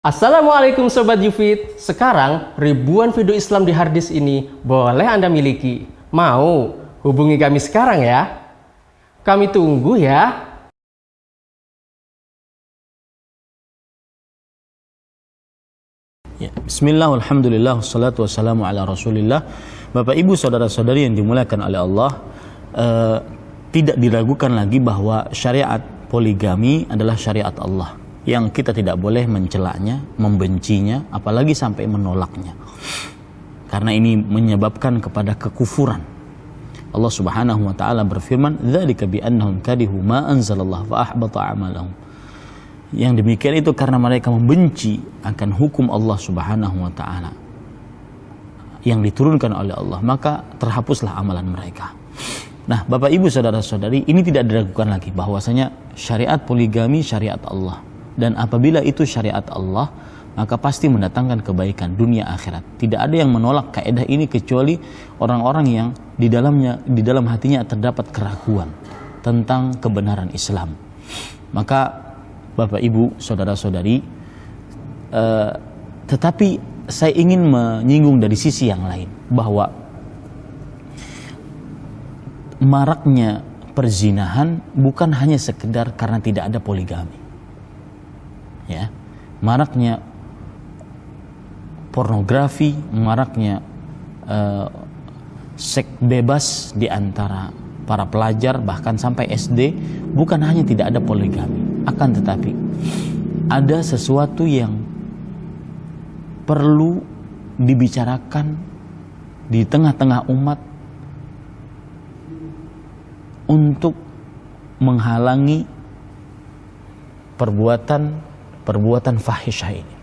Assalamualaikum Sobat Yufid. Sekarang ribuan video Islam di harddisk ini boleh Anda miliki. Mau? Hubungi kami sekarang ya. Kami tunggu ya. Bismillah, alhamdulillah, wassalatu wassalamu ala rasulillah. Bapak ibu saudara-saudari yang dimuliakan oleh Allah, tidak diragukan lagi bahwa syariat poligami adalah syariat Allah yang kita tidak boleh mencelaknya, membencinya, apalagi sampai menolaknya. Karena ini menyebabkan kepada kekufuran. Allah Subhanahu wa taala berfirman, "Dzalika bi annahum karihu ma anzalallahu fa ahbata a'malahum." Yang demikian itu karena mereka membenci akan hukum Allah Subhanahu wa taala yang diturunkan oleh Allah, maka terhapuslah amalan mereka. Nah, Bapak Ibu saudara-saudari, ini tidak diragukan lagi bahwasanya syariat poligami syariat Allah. Dan apabila itu syariat Allah, maka pasti mendatangkan kebaikan dunia akhirat. Tidak ada yang menolak kaidah ini kecuali orang-orang yang di dalam hatinya terdapat keraguan tentang kebenaran Islam. Maka Bapak Ibu saudara-saudari, tetapi saya ingin menyinggung dari sisi yang lain bahwa maraknya perzinahan bukan hanya sekedar karena tidak ada poligami. Ya, maraknya pornografi, maraknya seks bebas di antara para pelajar bahkan sampai SD bukan hanya tidak ada poligami, akan tetapi ada sesuatu yang perlu dibicarakan di tengah-tengah umat untuk menghalangi perbuatan fahisyah ini.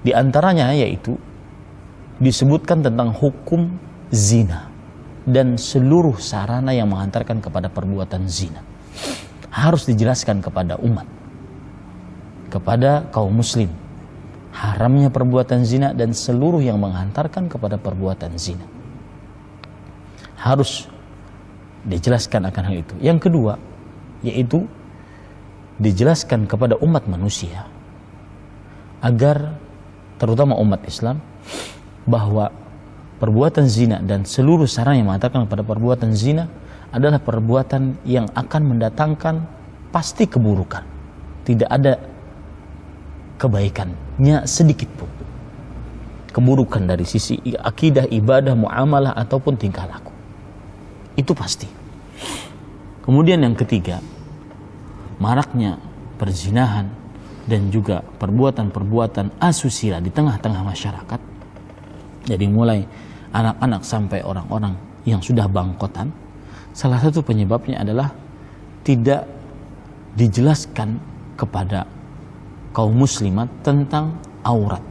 Di antaranya yaitu disebutkan tentang hukum zina dan seluruh sarana yang mengantarkan kepada perbuatan zina. Harus dijelaskan kepada umat, kepada kaum muslim, haramnya perbuatan zina dan seluruh yang mengantarkan kepada perbuatan zina. Harus dijelaskan akan hal itu. Yang kedua yaitu dijelaskan kepada umat manusia agar terutama umat Islam bahwa perbuatan zina dan seluruh sarana yang mengatakan pada perbuatan zina adalah perbuatan yang akan mendatangkan pasti keburukan. Tidak ada kebaikannya sedikit pun. Keburukan dari sisi akidah, ibadah, muamalah ataupun tingkah laku. Itu pasti. Kemudian yang ketiga, maraknya perzinahan dan juga perbuatan-perbuatan asusila di tengah-tengah masyarakat. Jadi mulai anak-anak sampai orang-orang yang sudah bangkotan. Salah satu penyebabnya adalah tidak dijelaskan kepada kaum muslimat tentang aurat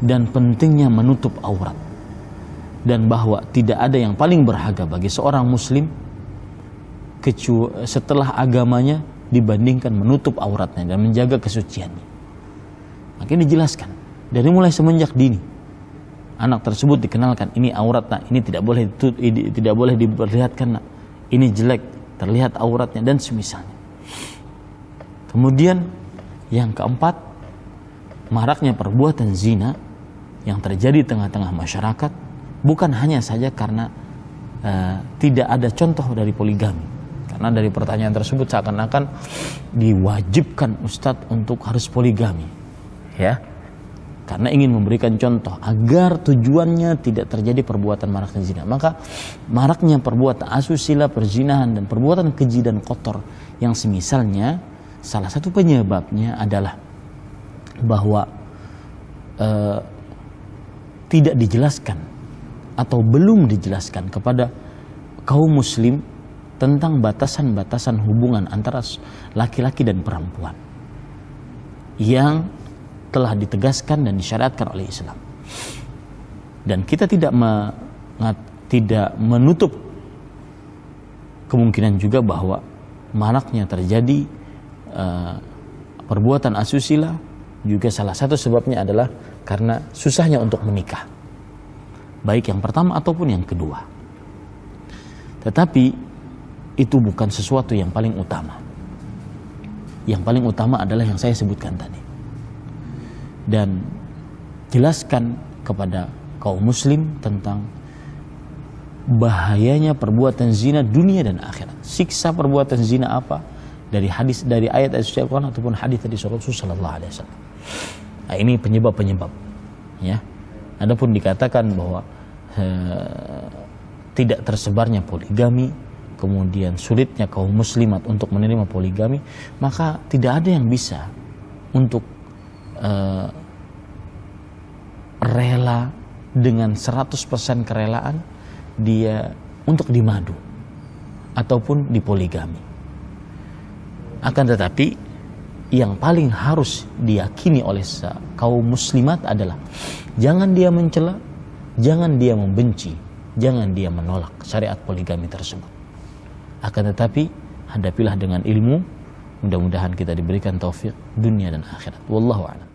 dan pentingnya menutup aurat, dan bahwa tidak ada yang paling berharga bagi seorang muslim setelah agamanya dibandingkan menutup auratnya dan menjaga kesuciannya. Makanya dijelaskan dari mulai semenjak dini anak tersebut dikenalkan, ini aurat nak, ini tidak boleh diperlihatkan nak, ini jelek terlihat auratnya dan semisalnya. Kemudian yang keempat, maraknya perbuatan zina yang terjadi di tengah-tengah masyarakat bukan hanya saja karena tidak ada contoh dari poligami. Karena dari pertanyaan tersebut seakan-akan diwajibkan Ustadz untuk harus poligami, ya, karena ingin memberikan contoh agar tujuannya tidak terjadi perbuatan maraknya zina. Maka maraknya perbuatan asusila, perzinahan dan perbuatan keji dan kotor yang semisalnya, salah satu penyebabnya adalah bahwa tidak dijelaskan atau belum dijelaskan kepada kaum muslim tentang batasan-batasan hubungan antara laki-laki dan perempuan yang telah ditegaskan dan disyariatkan oleh Islam. Dan kita tidak menutup kemungkinan juga bahwa maraknya terjadi perbuatan asusila juga salah satu sebabnya adalah karena susahnya untuk menikah, baik yang pertama ataupun yang kedua. Tetapi itu bukan sesuatu yang paling utama. Yang paling utama adalah yang saya sebutkan tadi. dan jelaskan kepada kaum muslim tentang bahayanya perbuatan zina dunia dan akhirat. Siksa perbuatan zina apa? Dari hadis, dari ayat suci Al-Quran ataupun hadis dari Rasul sallallahu alaihi wasallam. Nah, ini penyebab-penyebab, ya. Adapun dikatakan bahwa tidak tersebarnya poligami, kemudian sulitnya kaum muslimat untuk menerima poligami, maka tidak ada yang bisa untuk rela dengan 100% kerelaan dia untuk dimadu ataupun dipoligami. Akan tetapi yang paling harus diyakini oleh kaum muslimat adalah jangan dia mencela, jangan dia membenci, jangan dia menolak syariat poligami tersebut. Akan tetapi hadapilah dengan ilmu. Mudah-mudahan kita diberikan taufik dunia dan akhirat. Wallahu a'lam.